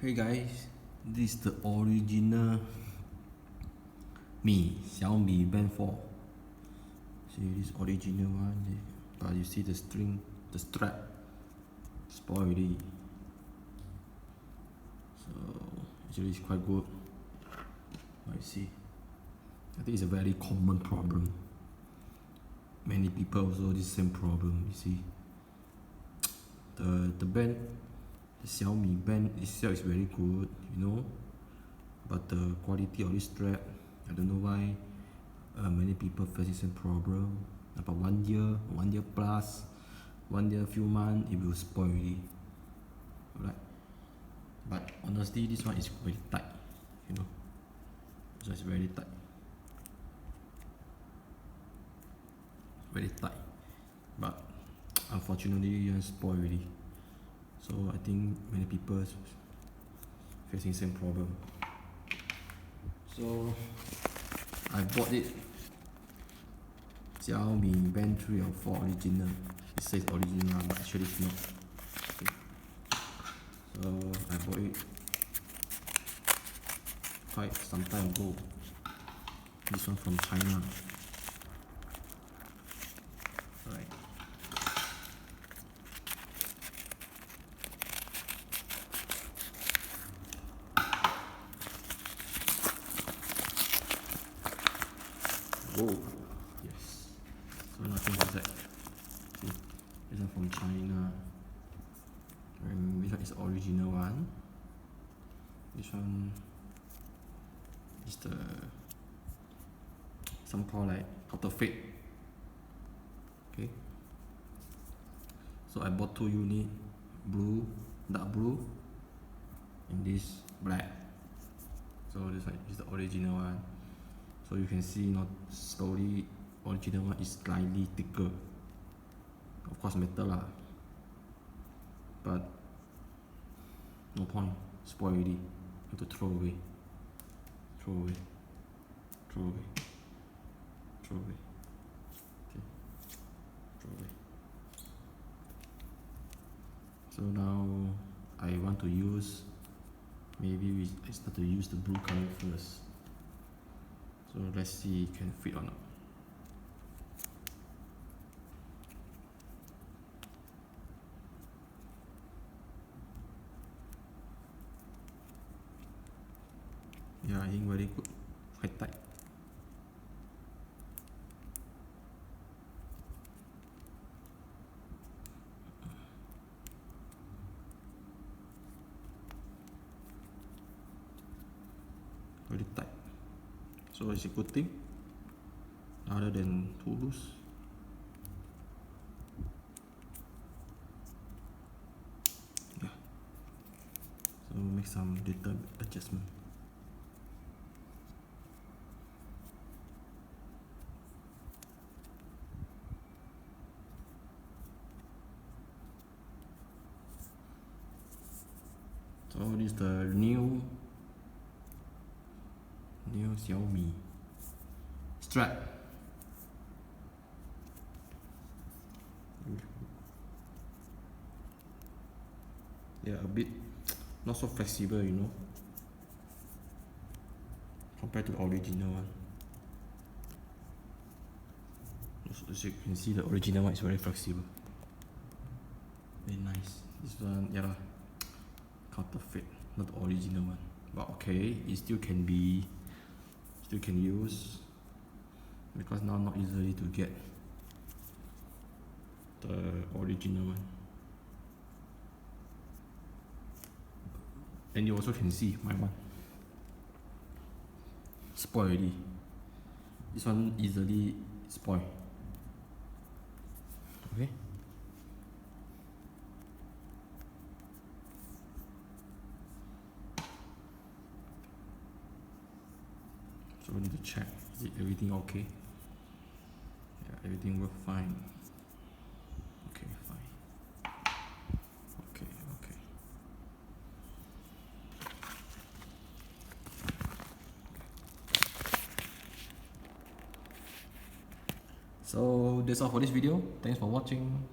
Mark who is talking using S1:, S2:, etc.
S1: Hey guys, this is the original Xiaomi Band 4. See this original one, but you see the string, the strap spoiled already. So actually it's quite good. But you see, I think it's a very common problem. Many people also this same problem. You see, the band, the Xiaomi band itself is very good, but the quality of this strap, I don't know why many people face the same problem. About 1 year plus, 1 year few months, it will spoil already. Alright, but honestly this one is very tight, so it's very tight, but unfortunately it spoiled already. So I think many people facing same problem. So I bought it, Xiaomi Band 3 or 4 original. It says original, but actually it's not. Okay. So I bought it quite some time ago. This one from China. Alright. Oh, yes. So nothing inside. See, this one from China. And this one is the original one. This one is the some call like counterfeit. Okay. So I bought 2 units, blue, dark blue, and this black. So this one is the original one. So you can see not slowly original one is slightly thicker. Of course metal lah. But no point, spoil already. Have to throw away. Throw away. Throw away. Throw away. Okay. Throw away. So now I want to use, maybe I start to use the blue color first. So let's see if it can fit or not. Yeah, I think very good, quite tight. Very tight. So it's a good thing rather than too loose. Yeah. So make some little adjustment. So this is the new Xiaomi strap. Yeah, a bit not so flexible, compared to the original one. As you can see, the original one is very flexible, very nice. This one, yeah, counterfeit, not the original one, but okay, it still can use, because now not easily to get the original one. And you also can see my one spoil already. This one easily spoil. Okay. So we need to check, is everything okay? Yeah, everything works fine. Okay, fine. Okay. So that's all for this video. Thanks for watching.